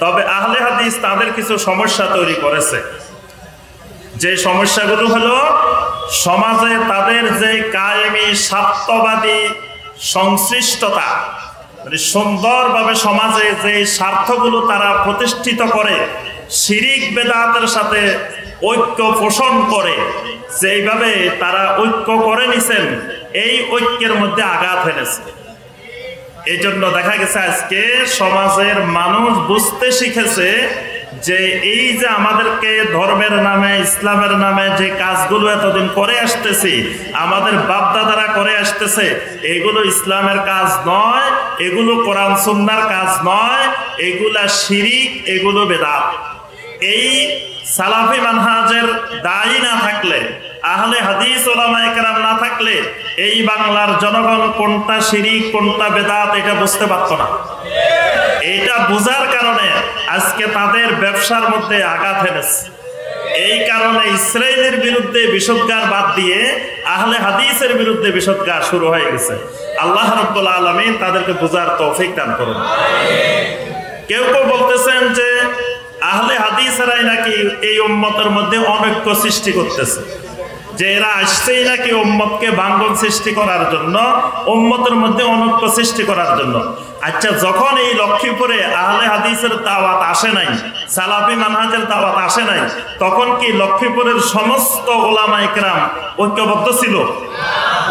তবে আহলে হাদিস তাদের কিছু সমস্যা তৈরি করেছে। যে সমস্যাগুলো হলো, সমাজে তাদের যে কায়েমি স্বার্থবাদী সংশ্লিষ্টতা, মানে সুন্দরভাবে সমাজে যে স্বার্থগুলো তারা প্রতিষ্ঠিত করে, শিরিক বেদাতের সাথে ঐক্য পোষণ করে, যেইভাবে তারা ঐক্য করে নিছেন, এই ঐক্যের মধ্যে আঘাত এনেছে। এই জন্য দেখা গেছে আজকে সমাজের মানুষ বুঝতে শিখেছে যে এই যে আমাদেরকে ধর্মের নামে, ইসলামের নামে যে কাজগুলো এতদিন করে আসতেছি, আমাদের বাপদাদারা করে আসতেছে, এগুলো ইসলামের কাজ নয়, এগুলো কোরআন সুন্নাহর কাজ নয়, এগুলা শিরিক, এগুলো বেদাত। এই সালাফি মানহাজের দায়ী না থাকলে, আহলে হাদিস ওলামায়ে কেরাম না থাকলে, এই বাংলার জনগণ কোনটা শিরিক কোনটা বেদাত এটা বুঝতে পারত না। এটা বোঝার কারণে আজকে তাদের ব্যবসার মধ্যে আঘাত এনেছে। এই কারণে ইসরায়েলের বিরুদ্ধে বিষোদ্গার বাদ দিয়ে আহলে হাদিসের বিরুদ্ধে বিষোদ্গার শুরু হয়ে গেছে। আল্লাহ রাব্বুল আলামিন তাদেরকে বোঝার তৌফিক দান করুন। কেউ কেউ বলতেছেন যে আহলে হাদিসেরাই নাকি এই উম্মতের মধ্যে অনৈক্য সৃষ্টি করতেছে, যে এরা আসছেই নাকি উম্মতকে ভাঙ্গন সৃষ্টি করার জন্য, উম্মতের মধ্যে অনৈক্য সৃষ্টি করার জন্য। আচ্ছা, যখন এই লক্ষ্মীপুরে আহলে হাদিসের দাওয়াত আসে নাই, সালাফি মানহাজের দাওয়াত আসে নাই, তখন কি লক্ষ্মীপুরের সমস্ত ওলামায়ে কেরাম ঐক্যবদ্ধ ছিল?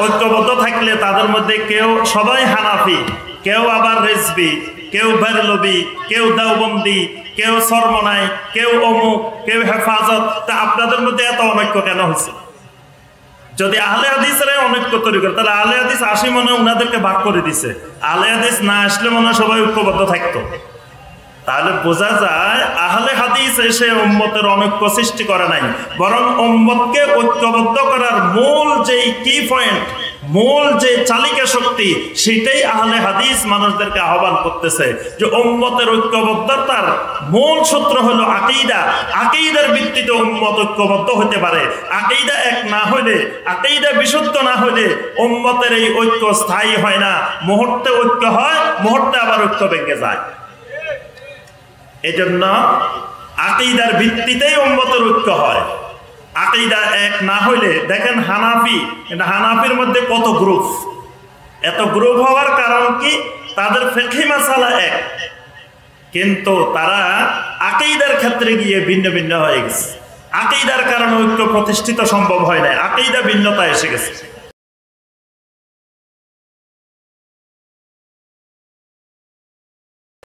ঐক্যবদ্ধ থাকলে তাদের মধ্যে কেউ, সবাই হানাফি, কেউ আবার রেজবি, কেউ বেরলবি, কেউ দেওবন্দি, কেউ সরমনাই, কেউ অমুক, কেউ হেফাজত, তা আপনাদের মধ্যে এত অনৈক্য কেন হয়েছে? যদি আহলে হাদিসরাই অনৈক্য তৈরি করে, তাহলে আহলে হাদিস আসি মনে হয় উনাদেরকে ভাগ করে দিছে, আহলে হাদিস না আসলে মনে হয় সবাই ঐক্যবদ্ধ থাকতো। তাহলে বোঝা যায় আহলে হাদিস এসে উম্মতের অনৈক্য সৃষ্টি করে নাই, বরং উম্মতকে ঐক্যবদ্ধ করার মূল যেই কি পয়েন্ট, মূল যে চালিকা শক্তি, সেটাই আহলে হাদিস মানুষদেরকে আহ্বান করতেছে যে উম্মতের ঐক্যবদ্ধতার মূল সূত্র হলো আকীদা। আকীদার ভিত্তিতে উম্মত ঐক্যবদ্ধ হতে পারে। আকীদা এক না হইলে, আকীদা বিশুদ্ধ না হইলে উম্মতের এই ঐক্য স্থায়ী হয় না। মুহূর্তে ঐক্য হয়, মুহূর্তে আবার ঐক্য ভেঙে যায়। এজন্য আকীদার ভিত্তিতেই উম্মতের ঐক্য হয়। আকীদা এক না হইলে, দেখেন হানাফি, হানাফির মধ্যে কত গ্রুপ, এত গ্রুপ হওয়ার কারণ কি? তাদের ফিকহি মাসালা এক, কিন্তু তারা আকীদার ক্ষেত্রে গিয়ে ভিন্ন ভিন্ন হয়ে গেছে। আকীদার কারণে ঐক্য প্রতিষ্ঠিত সম্ভব হয় না, আকীদা ভিন্নতা এসে গেছে।